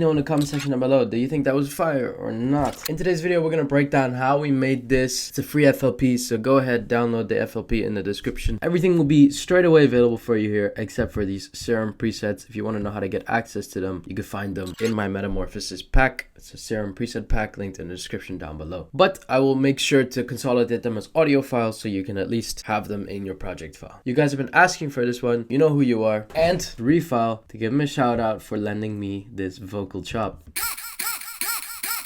know in the comment section down below, do you think that was fire or not? In today's video, we're going to break down how we made this. It's a free FLP, so go ahead, download the FLP in the description. Everything will be straight away available for you here, except for these serum presets. If you want to know how to get access to them, you can find them in my Metamorphosis pack. It's a serum preset pack linked in the description down below. But I will make sure to consolidate them as audio files so you can at least have them in your project file. You guys have been asking for this one. You know who you are. And Refile to give him a shout out for lending me this vocal chop.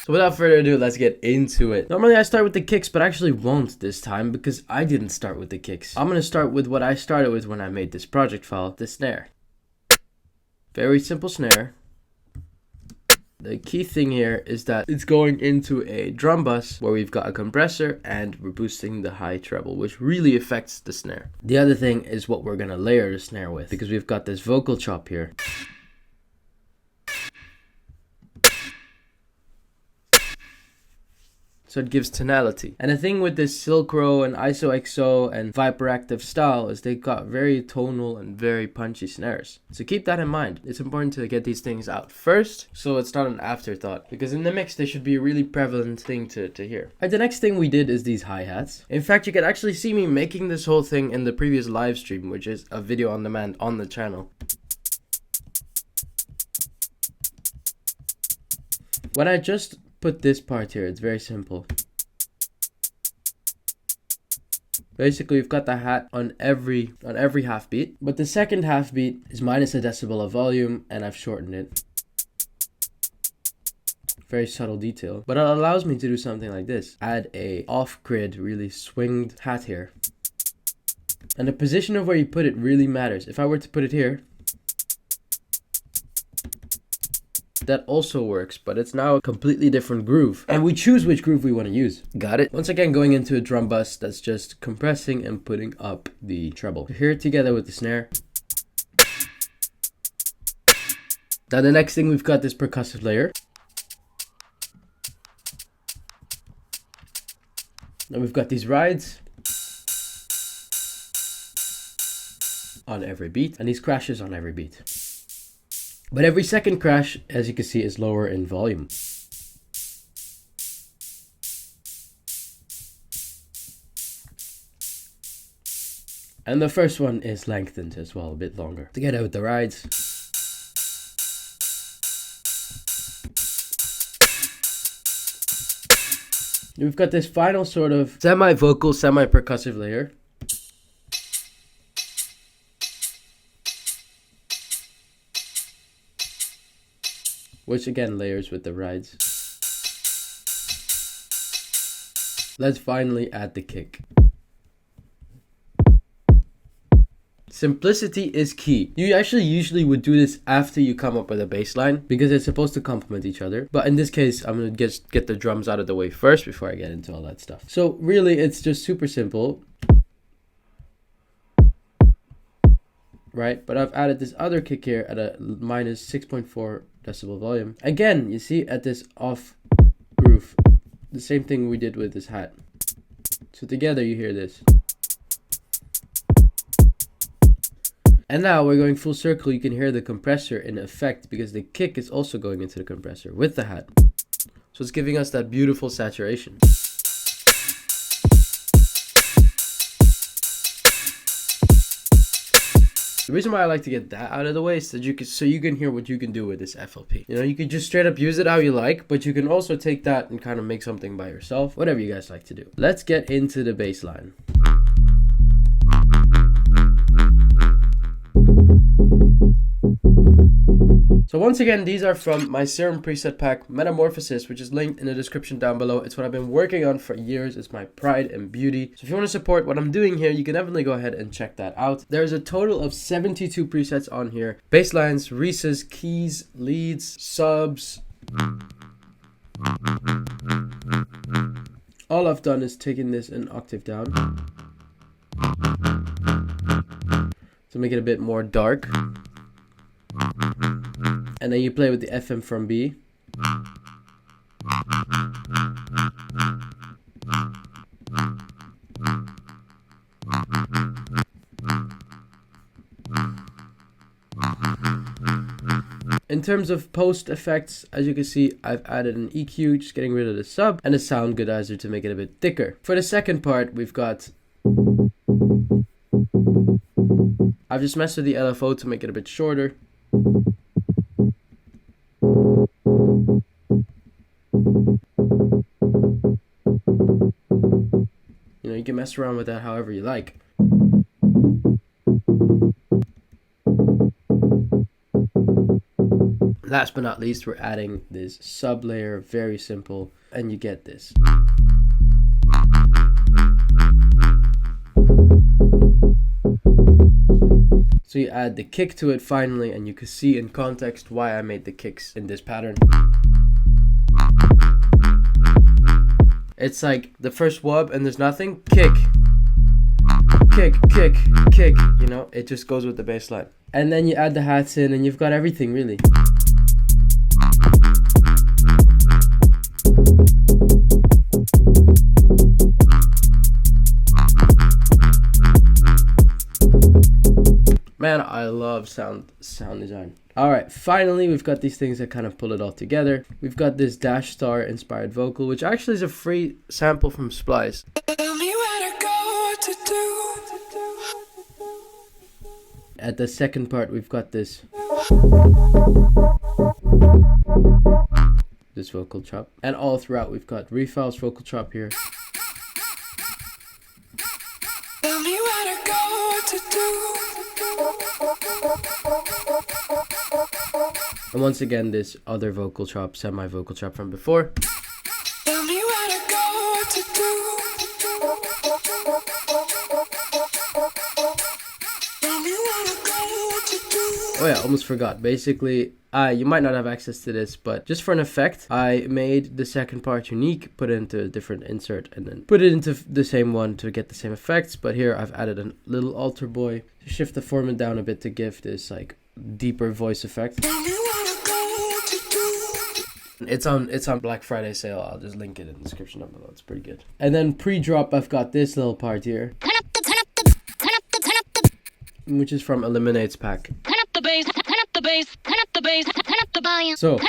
So without further ado, let's get into it. Normally I start with the kicks, but I actually won't this time because I didn't start with the kicks. I'm going to start with what I started with when I made this project file, the snare. Very simple snare. The key thing here is that it's going into a drum bus where we've got a compressor and we're boosting the high treble, which really affects the snare. The other thing is what we're going to layer the snare with, because we've got this vocal chop here. So it gives tonality. And the thing with this Silcrow and ISOxo and Viperactive style is they got very tonal and very punchy snares. So keep that in mind. It's important to get these things out first so it's not an afterthought, because in the mix they should be a really prevalent thing to hear. And the next thing we did is these hi-hats. In fact, you can actually see me making this whole thing in the previous live stream, which is a video on demand on the channel. When I just put this part here, it's very simple. Basically, we've got the hat on every half beat, but the second half beat is minus a decibel of volume, and I've shortened it. Very subtle detail, but it allows me to do something like this. Add a off-grid, really swinged hat here. And the position of where you put it really matters. If I were to put it here, that also works, but it's now a completely different groove. And we choose which groove we want to use. Got it? Once again, going into a drum bus that's just compressing and putting up the treble. Hear it together with the snare. Now the next thing, we've got this percussive layer. Now we've got these rides on every beat and these crashes on every beat. But every second crash, as you can see, is lower in volume. And the first one is lengthened as well, a bit longer. Together with the rides. We've got this final sort of semi-vocal, semi-percussive layer. Which again layers with the rides. Let's finally add the kick. Simplicity is key. You actually usually would do this after you come up with a bass line because it's supposed to complement each other. But in this case, I'm going to get the drums out of the way first before I get into all that stuff. So really, it's just super simple. Right? But I've added this other kick here at a minus 6.4 decibel volume. Again, you see at this off groove, the same thing we did with this hat. So together you hear this. And now we're going full circle. You can hear the compressor in effect because the kick is also going into the compressor with the hat. So it's giving us that beautiful saturation. The reason why I like to get that out of the way is that you can hear what you can do with this FLP. You know, you can just straight up use it how you like, but you can also take that and kind of make something by yourself, whatever you guys like to do. Let's get into the bass line. So once again, these are from my serum preset pack, Metamorphosis, which is linked in the description down below. It's what I've been working on for years. It's my pride and beauty. So if you want to support what I'm doing here, you can definitely go ahead and check that out. There's a total of 72 presets on here. Bass lines, Reese's, keys, leads, subs. All I've done is taken this an octave down to make it a bit more dark. And then you play with the FM from B. In terms of post effects, as you can see, I've added an EQ, just getting rid of the sub, and a sound goodizer to make it a bit thicker. For the second part, we've got... I've just messed with the LFO to make it a bit shorter. You know, you can mess around with that however you like. Last but not least, we're adding this sub layer, very simple, and you get this. So you add the kick to it finally, and you can see in context why I made the kicks in this pattern. It's like the first wub and there's nothing, kick, kick, kick, kick, you know, it just goes with the bass line. And then you add the hats in and you've got everything really. Man, I love sound design. Alright, finally we've got these things that kind of pull it all together. We've got this Dash Star inspired vocal, which actually is a free sample from Splice. Tell me where to go, what to do. At the second part, we've got this vocal chop. And all throughout, we've got Refal's vocal chop here. Tell me where to go, what to do. And once again, this other vocal chop, semi-vocal chop from before. Tell me where to go, what to do. Tell me where to go, what to do. Oh yeah, almost forgot. Basically, you might not have access to this, but just for an effect, I made the second part unique, put it into a different insert, and then put it into the same one to get the same effects. But here I've added a little altar boy to shift the formant down a bit to give this like deeper voice effect. It's on Black Friday sale. I'll just link it in the description down below. It's pretty good. And then pre-drop, I've got this little part here, which is from Eliminate's pack. Turn up the bass, turn up the bass, turn up the bass, turn up the volume. So,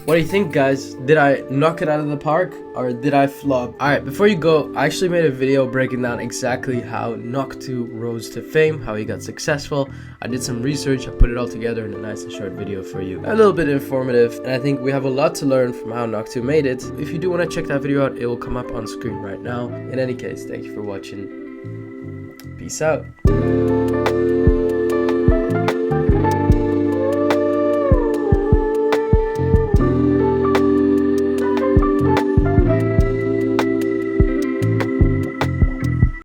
what do you think, guys? Did I knock it out of the park or did I flop? Alright, before you go, I actually made a video breaking down exactly how Noctu rose to fame, how he got successful. I did some research, I put it all together in a nice and short video for you. A little bit informative, and I think we have a lot to learn from how Noctu made it. If you do want to check that video out, it will come up on screen right now. In any case, thank you for watching. Peace out.